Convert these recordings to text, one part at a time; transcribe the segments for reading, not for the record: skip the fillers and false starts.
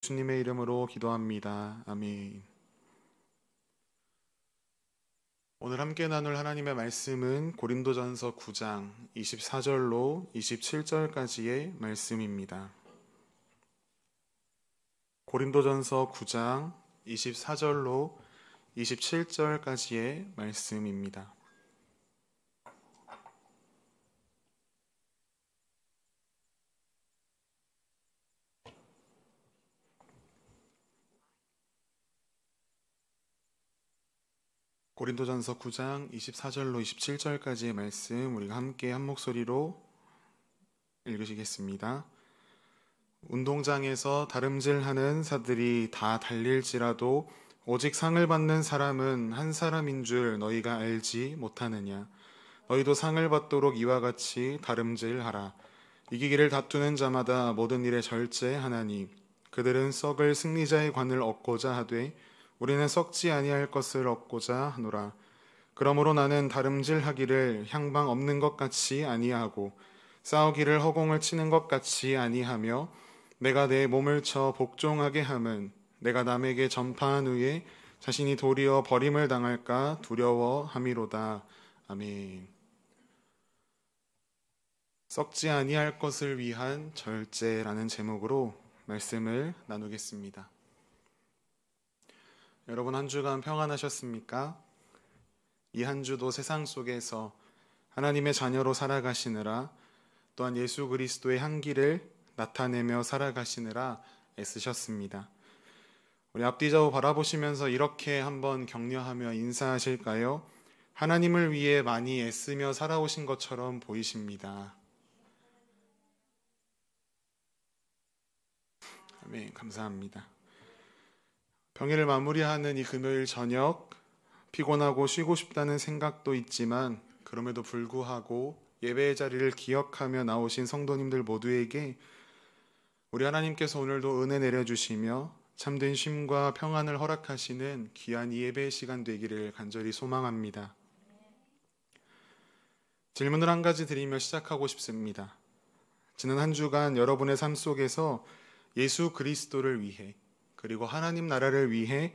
주님의 이름으로 기도합니다. 아멘. 오늘 함께 나눌 하나님의 말씀은 고린도전서 9장 24절로 27절까지의 말씀입니다. 고린도전서 9장 24절로 27절까지의 말씀입니다. 고린도전서 9장 24절로 27절까지의 말씀 우리가 함께 한 목소리로 읽으시겠습니다. 운동장에서 다름질하는 사들이 다 달릴지라도 오직 상을 받는 사람은 한 사람인 줄 너희가 알지 못하느냐. 너희도 상을 받도록 이와 같이 다름질하라. 이기기를 다투는 자마다 모든 일에 절제하나니 그들은 썩을 승리자의 관을 얻고자 하되 우리는 썩지 아니할 것을 얻고자 하노라. 그러므로 나는 다름질하기를 향방 없는 것 같이 아니하고 싸우기를 허공을 치는 것 같이 아니하며 내가 내 몸을 쳐 복종하게 함은 내가 남에게 전파한 후에 자신이 도리어 버림을 당할까 두려워함이로다. 아멘. 썩지 아니할 것을 위한 절제라는 제목으로 말씀을 나누겠습니다. 여러분 한 주간 평안하셨습니까? 이 한 주도 세상 속에서 하나님의 자녀로 살아가시느라 또한 예수 그리스도의 향기를 나타내며 살아가시느라 애쓰셨습니다. 우리 앞뒤 좌우 바라보시면서 이렇게 한번 격려하며 인사하실까요? 하나님을 위해 많이 애쓰며 살아오신 것처럼 보이십니다. 아멘. 감사합니다. 평일을 마무리하는 이 금요일 저녁, 피곤하고 쉬고 싶다는 생각도 있지만 그럼에도 불구하고 예배의 자리를 기억하며 나오신 성도님들 모두에게 우리 하나님께서 오늘도 은혜 내려주시며 참된 쉼과 평안을 허락하시는 귀한 이 예배의 시간 되기를 간절히 소망합니다. 질문을 한 가지 드리며 시작하고 싶습니다. 지난 한 주간 여러분의 삶 속에서 예수 그리스도를 위해 그리고 하나님 나라를 위해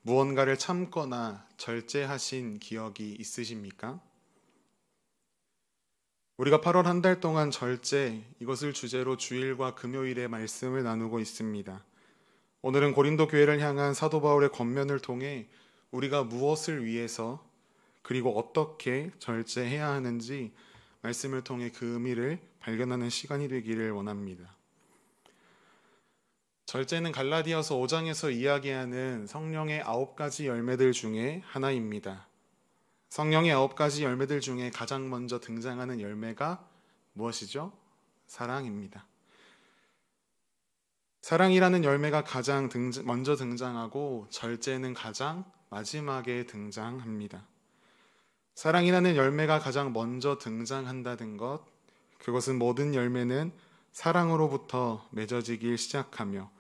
무언가를 참거나 절제하신 기억이 있으십니까? 우리가 8월 한 달 동안 절제, 이것을 주제로 주일과 금요일에 말씀을 나누고 있습니다. 오늘은 고린도 교회를 향한 사도 바울의 권면을 통해 우리가 무엇을 위해서 그리고 어떻게 절제해야 하는지 말씀을 통해 그 의미를 발견하는 시간이 되기를 원합니다. 절제는 갈라디아서 5장에서 이야기하는 성령의 9가지 열매들 중에 하나입니다. 성령의 9가지 열매들 중에 가장 먼저 등장하는 열매가 무엇이죠? 사랑입니다. 사랑이라는 열매가 가장 먼저 등장하고 절제는 가장 마지막에 등장합니다. 사랑이라는 열매가 가장 먼저 등장한다는 것, 그것은 모든 열매는 사랑으로부터 맺어지길 시작하며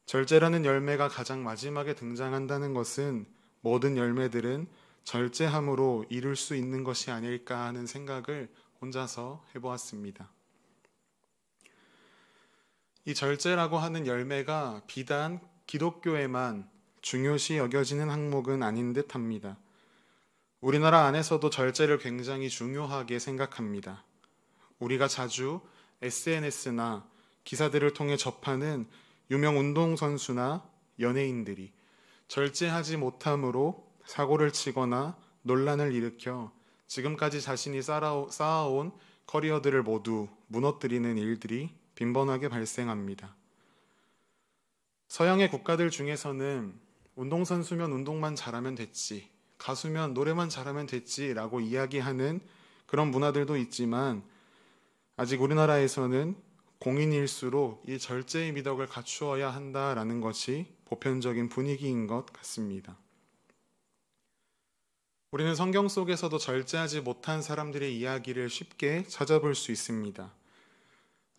절제라는 열매가 가장 마지막에 등장한다는 것은 모든 열매들은 절제함으로 이룰 수 있는 것이 아닐까 하는 생각을 혼자서 해보았습니다. 이 절제라고 하는 열매가 비단 기독교에만 중요시 여겨지는 항목은 아닌 듯 합니다. 우리나라 안에서도 절제를 굉장히 중요하게 생각합니다. 우리가 자주 SNS나 기사들을 통해 접하는 유명 운동선수나 연예인들이 절제하지 못함으로 사고를 치거나 논란을 일으켜 지금까지 자신이 쌓아온 커리어들을 모두 무너뜨리는 일들이 빈번하게 발생합니다. 서양의 국가들 중에서는 운동선수면 운동만 잘하면 됐지, 가수면 노래만 잘하면 됐지라고 이야기하는 그런 문화들도 있지만 아직 우리나라에서는 공인일수록 이 절제의 미덕을 갖추어야 한다라는 것이 보편적인 분위기인 것 같습니다. 우리는 성경 속에서도 절제하지 못한 사람들의 이야기를 쉽게 찾아볼 수 있습니다.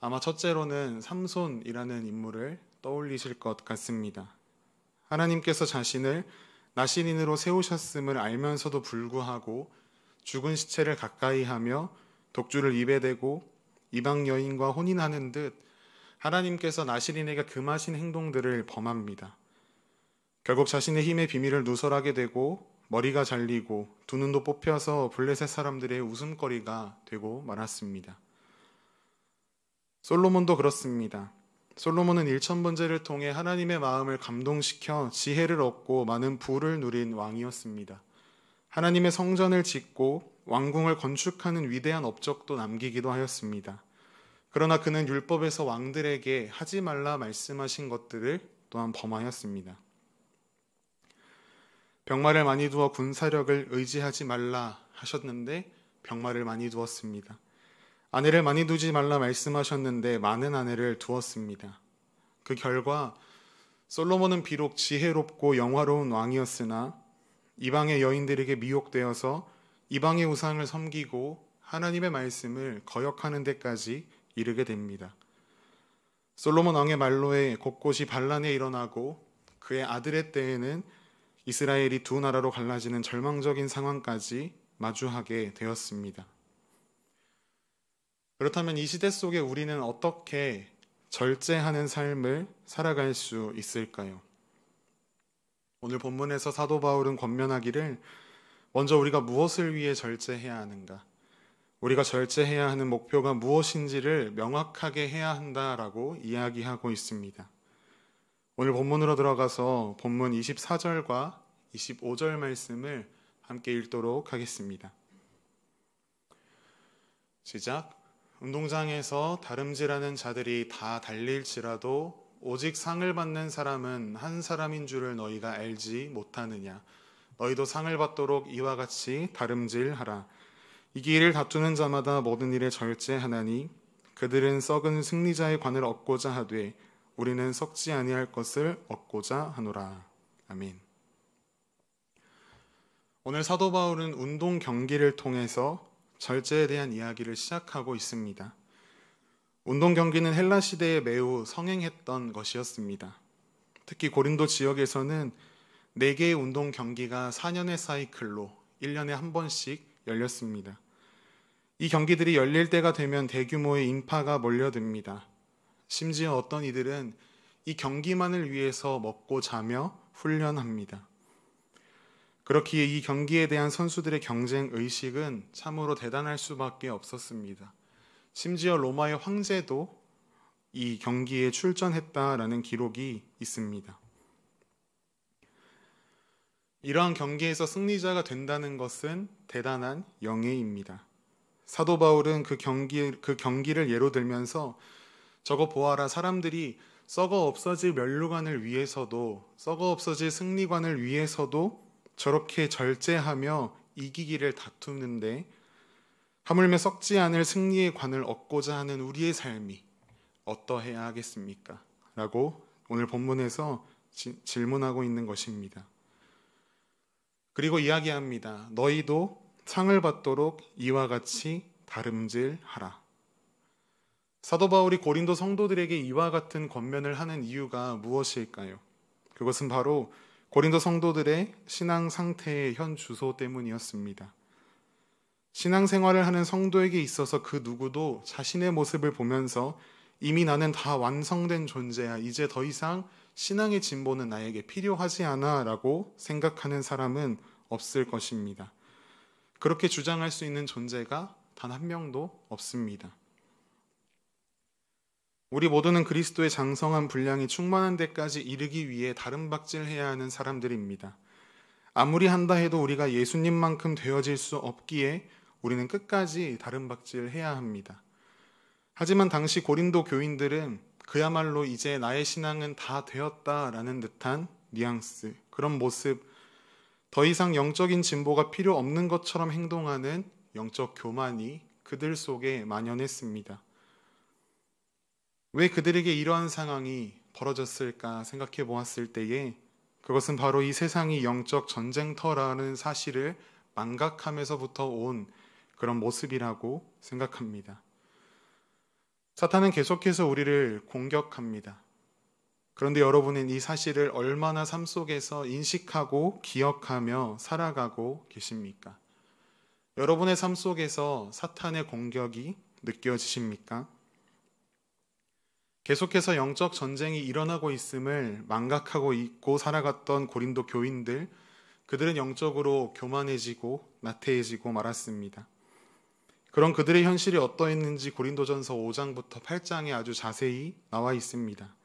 아마 첫째로는 삼손이라는 인물을 떠올리실 것 같습니다. 하나님께서 자신을 나시린으로 세우셨음을 알면서도 불구하고 죽은 시체를 가까이 하며 독주를 입에 대고 이방 여인과 혼인하는 듯 하나님께서 나시린에게 금하신 행동들을 범합니다. 결국 자신의 힘의 비밀을 누설하게 되고 머리가 잘리고 두 눈도 뽑혀서 블레셋 사람들의 웃음거리가 되고 말았습니다. 솔로몬도 그렇습니다. 솔로몬은 일천번제를 통해 하나님의 마음을 감동시켜 지혜를 얻고 많은 부를 누린 왕이었습니다. 하나님의 성전을 짓고 왕궁을 건축하는 위대한 업적도 남기기도 하였습니다. 그러나 그는 율법에서 왕들에게 하지 말라 말씀하신 것들을 또한 범하였습니다. 병마를 많이 두어 군사력을 의지하지 말라 하셨는데 병마를 많이 두었습니다. 아내를 많이 두지 말라 말씀하셨는데 많은 아내를 두었습니다. 그 결과 솔로몬은 비록 지혜롭고 영화로운 왕이었으나 이방의 여인들에게 미혹되어서 이방의 우상을 섬기고 하나님의 말씀을 거역하는 데까지 이르게 됩니다. 솔로몬 왕의 말로에 곳곳이 반란이 일어나고 그의 아들의 때에는 이스라엘이 두 나라로 갈라지는 절망적인 상황까지 마주하게 되었습니다. 그렇다면 이 시대 속에 우리는 어떻게 절제하는 삶을 살아갈 수 있을까요? 오늘 본문에서 사도 바울은 권면하기를 먼저 우리가 무엇을 위해 절제해야 하는가? 우리가 절제해야 하는 목표가 무엇인지를 명확하게 해야 한다라고 이야기하고 있습니다. 오늘 본문으로 들어가서 본문 24절과 25절 말씀을 함께 읽도록 하겠습니다. 시작. 운동장에서 다름질하는 자들이 다 달릴지라도 오직 상을 받는 사람은 한 사람인 줄을 너희가 알지 못하느냐. 너희도 상을 받도록 이와 같이 다름질하라. 이기 일을 다투는 자마다 모든 일에 절제하나니 그들은 썩은 승리자의 관을 얻고자 하되 우리는 썩지 아니할 것을 얻고자 하노라. 아멘. 오늘 사도 바울은 운동 경기를 통해서 절제에 대한 이야기를 시작하고 있습니다. 운동 경기는 헬라 시대에 매우 성행했던 것이었습니다. 특히 고린도 지역에서는 4개의 운동 경기가 4년의 사이클로 1년에 한 번씩 열렸습니다. 이 경기들이 열릴 때가 되면 대규모의 인파가 몰려듭니다. 심지어 어떤 이들은 이 경기만을 위해서 먹고 자며 훈련합니다. 그렇기에 이 경기에 대한 선수들의 경쟁 의식은 참으로 대단할 수밖에 없었습니다. 심지어 로마의 황제도 이 경기에 출전했다라는 기록이 있습니다. 이러한 경기에서 승리자가 된다는 것은 대단한 영예입니다. 사도 바울은 그 경기를 예로 들면서 저거 보아라, 사람들이 썩어 없어질 면류관을 위해서도 썩어 없어질 승리관을 위해서도 저렇게 절제하며 이기기를 다투는데 하물며 썩지 않을 승리의 관을 얻고자 하는 우리의 삶이 어떠해야 하겠습니까? 라고 오늘 본문에서 질문하고 있는 것입니다. 그리고 이야기합니다. 너희도 상을 받도록 이와 같이 다름질하라. 사도 바울이 고린도 성도들에게 이와 같은 권면을 하는 이유가 무엇일까요? 그것은 바로 고린도 성도들의 신앙 상태의 현 주소 때문이었습니다. 신앙생활을 하는 성도에게 있어서 그 누구도 자신의 모습을 보면서 이미 나는 다 완성된 존재야. 이제 더 이상 신앙의 진보는 나에게 필요하지 않아 라고 생각하는 사람은 없을 것입니다. 그렇게 주장할 수 있는 존재가 단 한 명도 없습니다. 우리 모두는 그리스도의 장성한 분량이 충만한 데까지 이르기 위해 다름박질해야 하는 사람들입니다. 아무리 한다 해도 우리가 예수님만큼 되어질 수 없기에 우리는 끝까지 다름박질해야 합니다. 하지만 당시 고린도 교인들은 그야말로 이제 나의 신앙은 다 되었다라는 듯한 뉘앙스, 그런 모습, 더 이상 영적인 진보가 필요 없는 것처럼 행동하는 영적 교만이 그들 속에 만연했습니다. 왜 그들에게 이러한 상황이 벌어졌을까 생각해 보았을 때에 그것은 바로 이 세상이 영적 전쟁터라는 사실을 망각하면서부터 온 그런 모습이라고 생각합니다. 사탄은 계속해서 우리를 공격합니다. 그런데 여러분은 이 사실을 얼마나 삶 속에서 인식하고 기억하며 살아가고 계십니까? 여러분의 삶 속에서 사탄의 공격이 느껴지십니까? 계속해서 영적 전쟁이 일어나고 있음을 망각하고 있고 살아갔던 고린도 교인들, 그들은 영적으로 교만해지고 나태해지고 말았습니다. 그런 그들의 현실이 어떠했는지 고린도전서 5장부터 8장에 아주 자세히 나와 있습니다.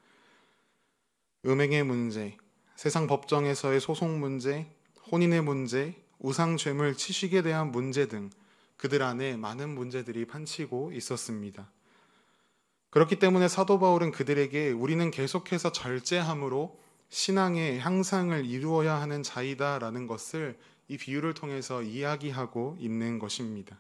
음행의 문제, 세상 법정에서의 소송 문제, 혼인의 문제, 우상 죄물 치식에 대한 문제 등 그들 안에 많은 문제들이 판치고 있었습니다. 그렇기 때문에 사도 바울은 그들에게 우리는 계속해서 절제함으로 신앙의 향상을 이루어야 하는 자이다라는 것을 이 비유를 통해서 이야기하고 있는 것입니다.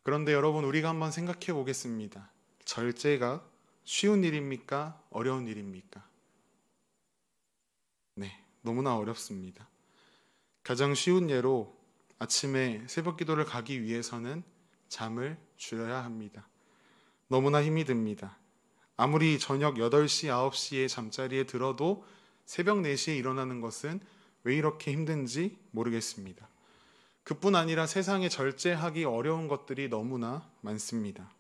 그런데 여러분, 우리가 한번 생각해 보겠습니다. 절제가 쉬운 일입니까? 어려운 일입니까? 네, 너무나 어렵습니다. 가장 쉬운 예로 아침에 새벽 기도를 가기 위해서는 잠을 줄여야 합니다. 너무나 힘이 듭니다. 아무리 저녁 8시, 9시에 잠자리에 들어도 새벽 4시에 일어나는 것은 왜 이렇게 힘든지 모르겠습니다. 그뿐 아니라 세상에 절제하기 어려운 것들이 너무나 많습니다.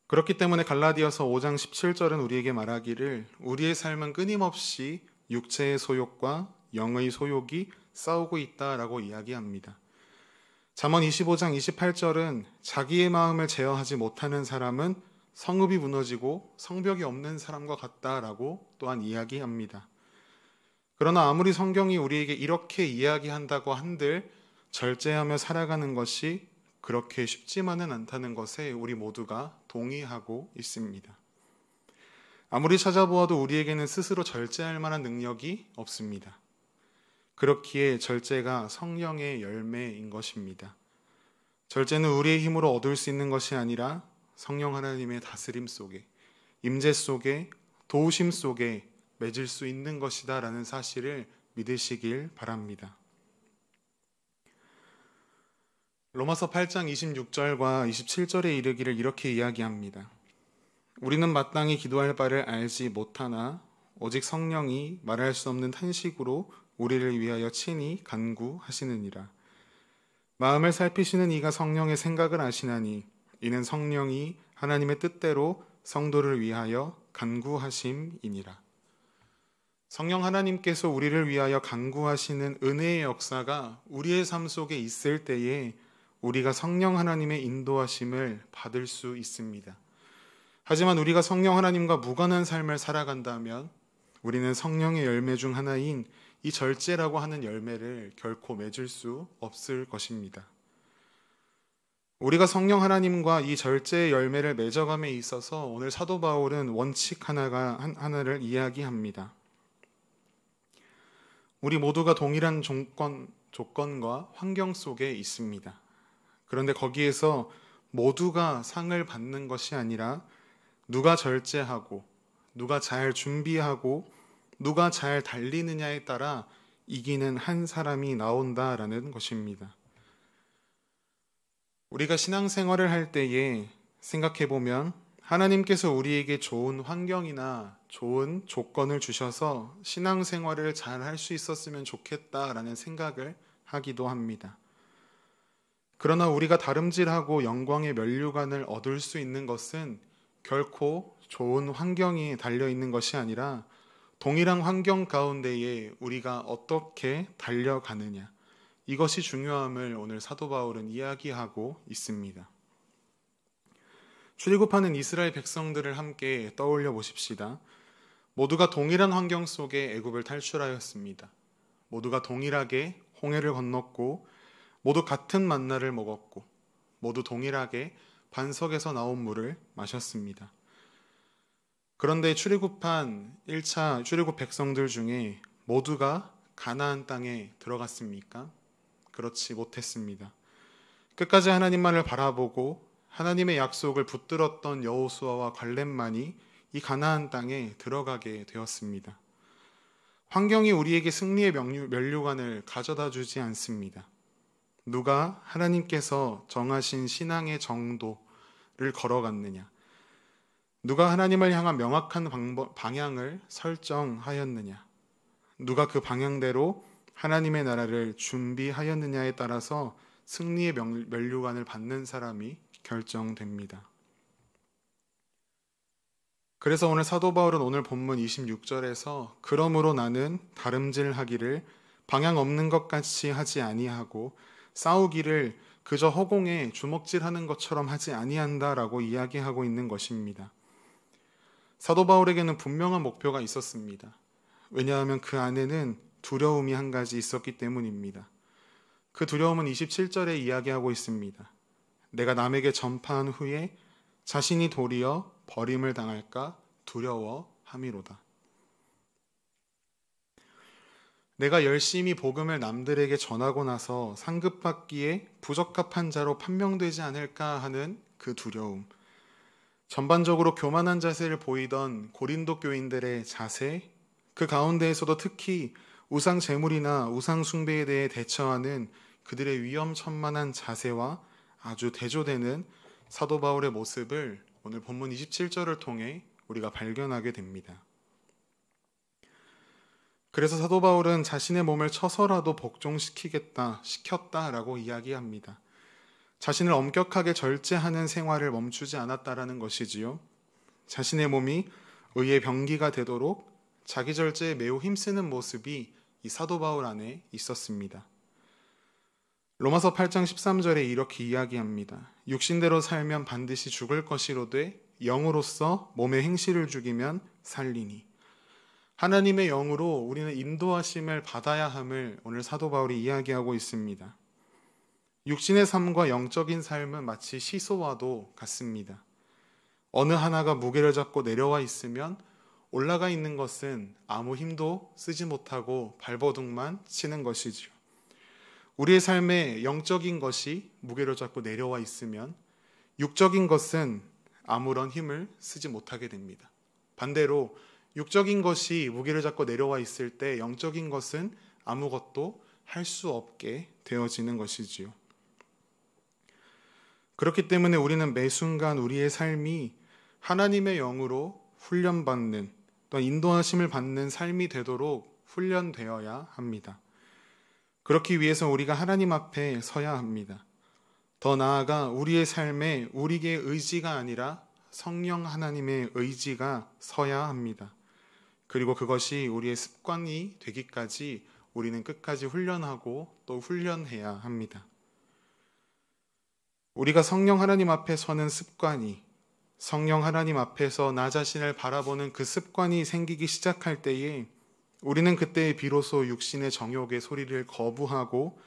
그렇기 때문에 갈라디아서 5장 17절은 우리에게 말하기를 우리의 삶은 끊임없이 육체의 소욕과 영의 소욕이 싸우고 있다라고 이야기합니다. 잠언 25장 28절은 자기의 마음을 제어하지 못하는 사람은 성읍이 무너지고 성벽이 없는 사람과 같다라고 또한 이야기합니다. 그러나 아무리 성경이 우리에게 이렇게 이야기한다고 한들 절제하며 살아가는 것이 그렇게 쉽지만은 않다는 것에 우리 모두가 동의하고 있습니다. 아무리 찾아보아도 우리에게는 스스로 절제할 만한 능력이 없습니다. 그렇기에 절제가 성령의 열매인 것입니다. 절제는 우리의 힘으로 얻을 수 있는 것이 아니라 성령 하나님의 다스림 속에, 임재 속에, 도우심 속에 맺을 수 있는 것이다 라는 사실을 믿으시길 바랍니다. 로마서 8장 26절과 27절에 이르기를 이렇게 이야기합니다. 우리는 마땅히 기도할 바를 알지 못하나 오직 성령이 말할 수 없는 탄식으로 우리를 위하여 친히 간구하시느니라. 마음을 살피시는 이가 성령의 생각을 아시나니 이는 성령이 하나님의 뜻대로 성도를 위하여 간구하심이니라. 성령 하나님께서 우리를 위하여 간구하시는 은혜의 역사가 우리의 삶 속에 있을 때에 우리가 성령 하나님의 인도하심을 받을 수 있습니다. 하지만 우리가 성령 하나님과 무관한 삶을 살아간다면 우리는 성령의 열매 중 하나인 이 절제라고 하는 열매를 결코 맺을 수 없을 것입니다. 우리가 성령 하나님과 이 절제의 열매를 맺어감에 있어서 오늘 사도 바울은 원칙 하나를 이야기합니다. 우리 모두가 동일한 조건과 환경 속에 있습니다. 그런데 거기에서 모두가 상을 받는 것이 아니라 누가 절제하고 누가 잘 준비하고 누가 잘 달리느냐에 따라 이기는 한 사람이 나온다라는 것입니다. 우리가 신앙생활을 할 때에 생각해보면 하나님께서 우리에게 좋은 환경이나 좋은 조건을 주셔서 신앙생활을 잘 할 수 있었으면 좋겠다라는 생각을 하기도 합니다. 그러나 우리가 다름질하고 영광의 면류관을 얻을 수 있는 것은 결코 좋은 환경이 달려있는 것이 아니라 동일한 환경 가운데에 우리가 어떻게 달려가느냐, 이것이 중요함을 오늘 사도 바울은 이야기하고 있습니다. 출애굽하는 이스라엘 백성들을 함께 떠올려 보십시다. 모두가 동일한 환경 속에 애굽을 탈출하였습니다. 모두가 동일하게 홍해를 건넜고 모두 같은 만나를 먹었고 모두 동일하게 반석에서 나온 물을 마셨습니다. 그런데 출애굽한 1차 출애굽 백성들 중에 모두가 가나안 땅에 들어갔습니까? 그렇지 못했습니다. 끝까지 하나님만을 바라보고 하나님의 약속을 붙들었던 여호수아와 갈렙만이 이 가나안 땅에 들어가게 되었습니다. 환경이 우리에게 승리의 면류관을 가져다 주지 않습니다. 누가 하나님께서 정하신 신앙의 정도를 걸어갔느냐, 누가 하나님을 향한 명확한 방향을 설정하였느냐, 누가 그 방향대로 하나님의 나라를 준비하였느냐에 따라서 승리의 면류관을 받는 사람이 결정됩니다. 그래서 오늘 사도 바울은 오늘 본문 26절에서 그러므로 나는 다름질하기를 방향 없는 것 같이 하지 아니하고 싸우기를 그저 허공에 주먹질하는 것처럼 하지 아니한다라고 이야기하고 있는 것입니다. 사도 바울에게는 분명한 목표가 있었습니다. 왜냐하면 그 안에는 두려움이 한 가지 있었기 때문입니다. 그 두려움은 27절에 이야기하고 있습니다. 내가 남에게 전파한 후에 자신이 도리어 버림을 당할까 두려워함이로다. 내가 열심히 복음을 남들에게 전하고 나서 상급받기에 부적합한 자로 판명되지 않을까 하는 그 두려움. 전반적으로 교만한 자세를 보이던 고린도 교인들의 자세, 그 가운데에서도 특히 우상 제물이나 우상 숭배에 대해 대처하는 그들의 위험천만한 자세와 아주 대조되는 사도 바울의 모습을 오늘 본문 27절을 통해 우리가 발견하게 됩니다. 그래서 사도 바울은 자신의 몸을 쳐서라도 시켰다라고 이야기합니다. 자신을 엄격하게 절제하는 생활을 멈추지 않았다라는 것이지요. 자신의 몸이 의의 병기가 되도록 자기 절제에 매우 힘쓰는 모습이 이 사도 바울 안에 있었습니다. 로마서 8장 13절에 이렇게 이야기합니다. 육신대로 살면 반드시 죽을 것이로되 영으로서 몸의 행실을 죽이면 살리니. 하나님의 영으로 우리는 인도하심을 받아야 함을 오늘 사도 바울이 이야기하고 있습니다. 육신의 삶과 영적인 삶은 마치 시소와도 같습니다. 어느 하나가 무게를 잡고 내려와 있으면 올라가 있는 것은 아무 힘도 쓰지 못하고 발버둥만 치는 것이지요. 우리의 삶에 영적인 것이 무게를 잡고 내려와 있으면 육적인 것은 아무런 힘을 쓰지 못하게 됩니다. 반대로 육적인 것이 무게를 잡고 내려와 있을 때 영적인 것은 아무것도 할 수 없게 되어지는 것이지요. 그렇기 때문에 우리는 매 순간 우리의 삶이 하나님의 영으로 훈련받는 또 인도하심을 받는 삶이 되도록 훈련되어야 합니다. 그렇기 위해서 우리가 하나님 앞에 서야 합니다. 더 나아가 우리의 삶에 우리의 의지가 아니라 성령 하나님의 의지가 서야 합니다. 그리고 그것이 우리의 습관이 되기까지 우리는 끝까지 훈련하고 또 훈련해야 합니다. 우리가 성령 하나님 앞에 서는 습관이, 성령 하나님 앞에서 나 자신을 바라보는 그 습관이 생기기 시작할 때에 우리는 그때 비로소 육신의 정욕의 소리를 거부하고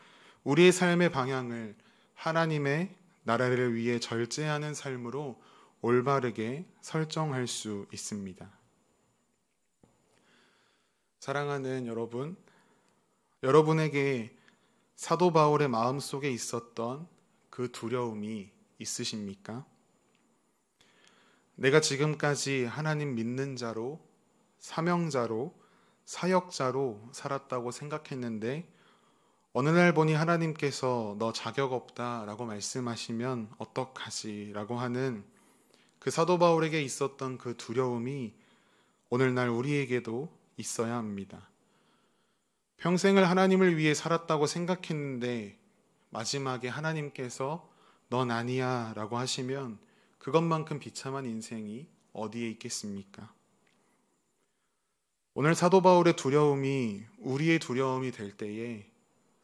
우리의 삶의 방향을 하나님의 나라를 위해 절제하는 삶으로 올바르게 설정할 수 있습니다. 사랑하는 여러분, 여러분에게 사도 바울의 마음속에 있었던 그 두려움이 있으십니까? 내가 지금까지 하나님 믿는 자로, 사명자로, 사역자로 살았다고 생각했는데 어느 날 보니 하나님께서 너 자격 없다라고 말씀하시면 어떡하지? 라고 하는 그 사도 바울에게 있었던 그 두려움이 오늘날 우리에게도 있어야 합니다. 평생을 하나님을 위해 살았다고 생각했는데 마지막에 하나님께서 넌 아니야 라고 하시면 그것만큼 비참한 인생이 어디에 있겠습니까? 오늘 사도 바울의 두려움이 우리의 두려움이 될 때에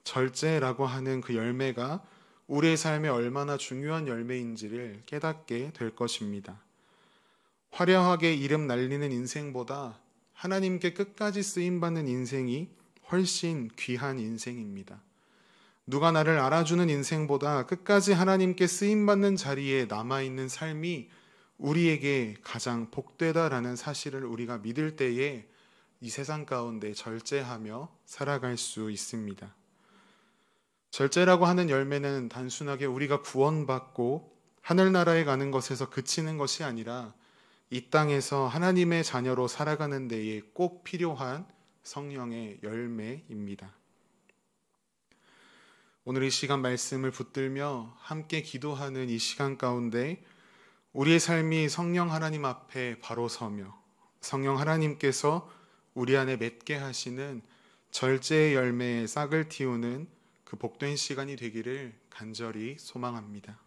절제라고 하는 그 열매가 우리의 삶에 얼마나 중요한 열매인지를 깨닫게 될 것입니다. 화려하게 이름 날리는 인생보다 하나님께 끝까지 쓰임받는 인생이 훨씬 귀한 인생입니다. 누가 나를 알아주는 인생보다 끝까지 하나님께 쓰임받는 자리에 남아있는 삶이 우리에게 가장 복되다라는 사실을 우리가 믿을 때에 이 세상 가운데 절제하며 살아갈 수 있습니다. 절제라고 하는 열매는 단순하게 우리가 구원받고 하늘나라에 가는 것에서 그치는 것이 아니라 이 땅에서 하나님의 자녀로 살아가는 데에 꼭 필요한 성령의 열매입니다. 오늘 이 시간 말씀을 붙들며 함께 기도하는 이 시간 가운데 우리의 삶이 성령 하나님 앞에 바로 서며 성령 하나님께서 우리 안에 맺게 하시는 절제의 열매의 싹을 틔우는 그 복된 시간이 되기를 간절히 소망합니다.